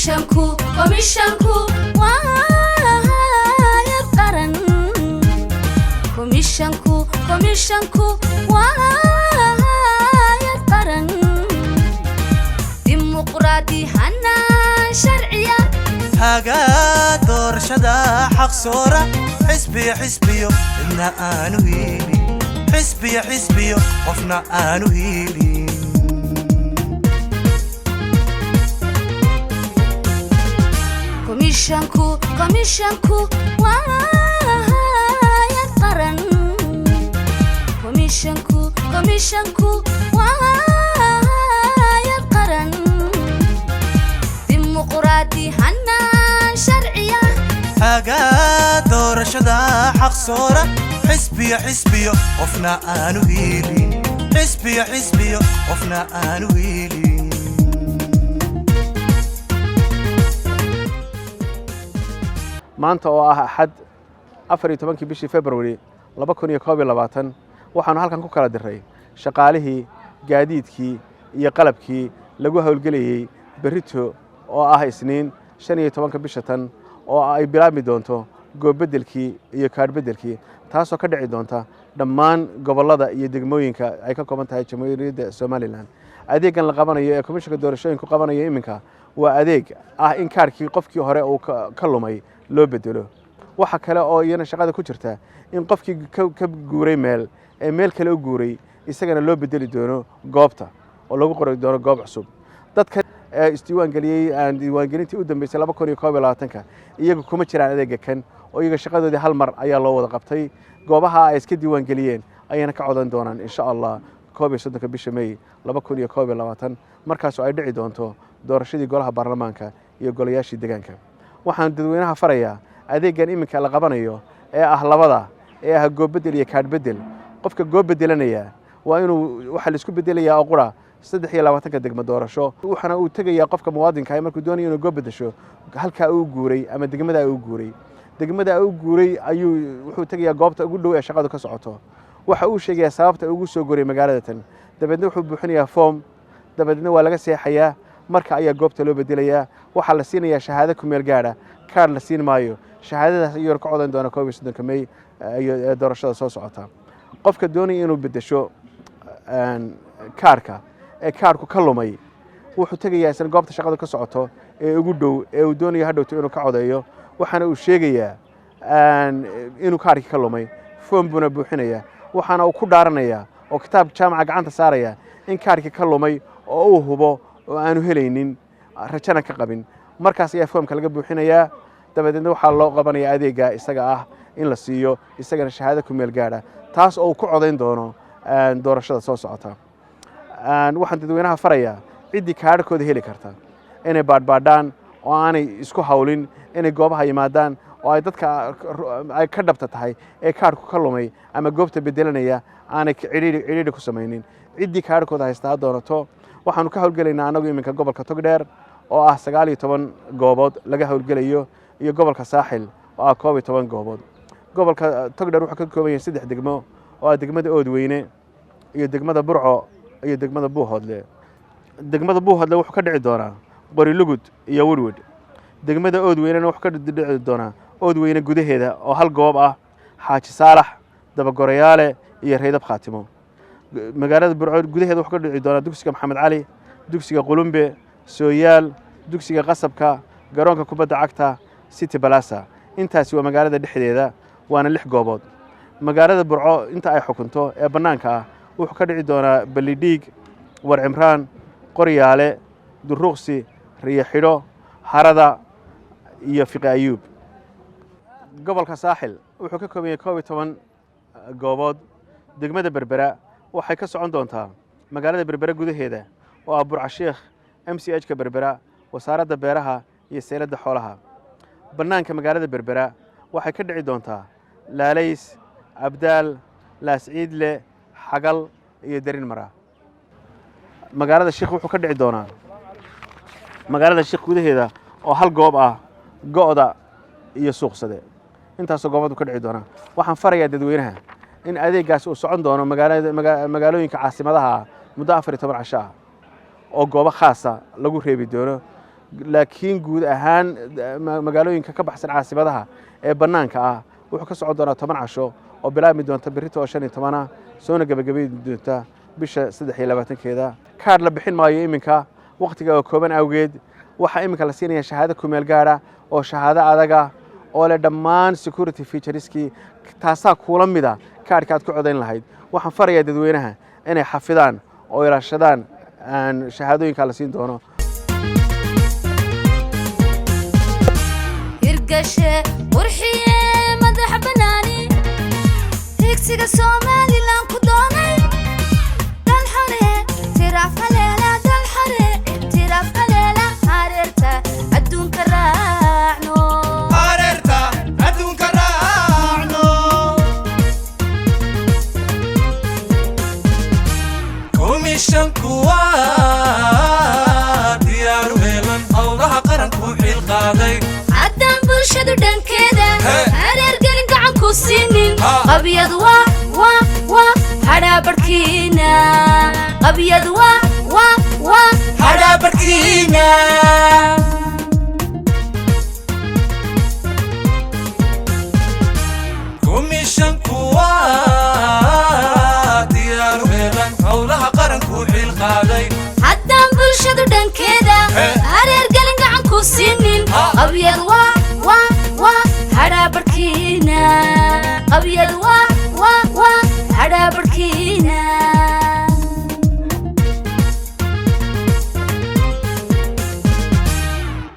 komishanku waayad qaran komishanku waayad qaran dimuqraadi hanaan sharciya haga doorashada xaq soora xisbiyo inna aanu hiilin xisbiyo qofna aanu hiilin komishanku waayad qaran komishanku waayad qaran dimuqraadi hanaan sharciya haga doorashada xaq soora xisbiyo qofna aanu hiilin xisbiyo qofna aanu hiilin maanta oo ah axad 14 bishii February 2021 waxaanu halkan ku kala diray shaqaalihii gaadiidkii iyo qalabkii lagu hawlgeliyay berito oo ah isniin 15 bisha tan oo ay bilaabmi doonto goob bedelkii iyo kaar bedelkii taasoo ka dhici doonta dhammaan gobolada iyo degmooyinka ay ka kooban tahay Jamhuuriyadda Somaliland adeegan la qabanayo ee komishanka doorashooyinka qabanayo iminka waa adeeg ah in kaarkii qofkii hore uu ka lumay loo bedelo waxa kale oo iyana shaqada ku jirta in qofkii ka guuray meel kale u guuray isagana loo bedeli doono goobta oo lagu qori doono goob cusub dadka isdiiwaan galiyay diiwaangelintii u dambeysay 2021 iyagu kuma jiraan adeega kan oo iyaga shaqadoodii hal mar ayaa loo wada qabtay goobaha ay iska diiwaan galiyeen ayana ka codan doonaan insha Allah 31 bisha May 2021 markaas oo ay dhici doonto doorashadii golaha baarlamaanka iyo golayaashii deegaanka waxaan dadweynaha farayaa adeegan iminka la qabanayo ee ah labada ee ah goob bedel iyo kaar bedel qofka goob bedelanaya waa inuu waxa la isku bedelayaa oo qura 23 degmo doorasho waxana uu tagayaa qofka muwaadinka ah markuu doonayo inuu goob bedesho halka uu guuray ama degmada uu guuray ayuu wuxuu tagayaa goobta ugu dhow ee shaqadu ka socoto waxa uu sheegayaa sababta ugu soo goray magaalada tan dabadna wuxuu buuxinayaa form dabadna waa laga seexayaa marka ayaa goobta loo bedelayaa waxa la siinayaa shahaado ku meel gaar kaar la siin maayo shahaadadaas ayuu ka codan doona 31 May ee doorashada soo socota qofka doonaya inuu bedesho kaarka kaarku ka lumay wuxuu tagayaa isla goobta shaqada ka socoto ee ugu dhow ee uu doonayo hadhowto inuu ka codeeyo waxaana uu sheegayaa inuu kaarkii ka lumay form buna buuxinaya waxaana uu ku dhaaranayaa oo kitaab jaamaca gacanta saaraya in kaarkii ka lumay oo uu hubo oo aanu helaynin rajana ka qabin markaas ayaa formka laga buuxinayaa dabadeedna waxaa loo qabanayaa adeega isaga ah in la siiyo isagana shahaado ku meel gaar taas oo ku codeyn doono doorashada soo socota waxaan dadweynaha farayaa cidii kaarkooda heli karta inay baadbaadhaan oo aanay isku hawlin inay goobaha yimaadaan oo ay dadka ay ka dhabta tahay ee kaarku ka lumay ama goobta bedelanaya aanay cidhiidhi ku samaynin cidii kaarkooda haystaa doonato waxaanu ka hawlgelaynaa anagu iminka gobolka Togdheer oo ah 19 goobood laga hawlgelayo iyo gobolka Saaxil oo ah 12 goobood gobolka Togdheer wuxuu ka kooban yahay 3 degmo oo ah degmada Oodweyne iyo degmada Burco iyo degmada Buuhoodle degmada Buuhoodle wuxuu ka dhici doonaa Qorilugud iyo Woodward degmada Oodweynena wuxuu ka dhici doonaa Oodweyne gudaheeda oo hal goob ah Xaaji Saalax Dabagorayaale iyo Reydab Khaatimo magaalada Burco gudaheeda wuxuu ka dhici doonaa dugsiga Maxamed Cali dugsiga Qulumbe Sooyaal dugsiga Qasabka garoonka kubadda cagta City Plaza intaasi waa magaalada dhexdeeda waana 6 goobood magaalada Burco inta ay xukunto ee banaanka ah wuxuu ka dhici doonaa Balidhiig War Cimraan Qoryaale Duruqsi Riyaxidho Harada iyo Fiqi Ayuub gobolka Saaxil wuxuu ka kooban yahay 12 goobood degmada Berbera waxay ka socon doontaa magaalada Berbera gudaheeda oo ah Burcasheekh MCH ka Berbera wasaaradda beeraha iyo seeladda xoolaha banaanka magaalada Berbera waxay ka dhici doontaa Laalays Abdaal Laasciidle Xagal iyo Darin Mara magaalada Sheekh wuxuu ka dhici doonaa magaalada Sheekh gudaheeda oo hal goob ah Go'da iyo Suuqsade intaas goobadu ka dhici doona waxaan farayaa dadweynaha in adeegaas uu socon doono magaalooyinka caasimadaha muddo 14 casho ah oo goobo khaas ah lagu reebi doono laakiin guud ahaan magaalooyinka ka baxsan caasimadaha ee bannaanka ah wuxuu ka socon doonaa 10 casho oo bilaabmi doonta berrito oo 15 soona gabagabeey doonta bisha 23keeda kaar la bixin maayo iminka waqtiga oo kooban awgeed waxa iminka la siinayaa shahaado ku meel gaara oo shahaado adaga oo leh dhammaan security featureski taasaa kula mida kaarka aad ku codayn lahayd waxaan farayaa dadweynaha inay xafidaan oo ilaashadaan shahaadooyinka la siin doono hirgashe qurxiye madax banaani higsiga Somaliland ku doonay dal xore tiraaf haleela dal xore tiraaf haleela hareerta adduunka raacno hareerta adduunka raacno komishanku waa diyaaru heelan howlaha qaranku xil qaaday haddaan bulshadu dhankeeda hareer gelin gacan ku siinin qabyad waa hadhaa barkiina qabyad waa hadhaa barkiina komishanku waa diyaaru heelan howlaha qaranku xil qaaday haddaan bulshadu dhankeeda hareer gelin gacan ku siinin qabyad waa hadhaa barkiina qabyad waa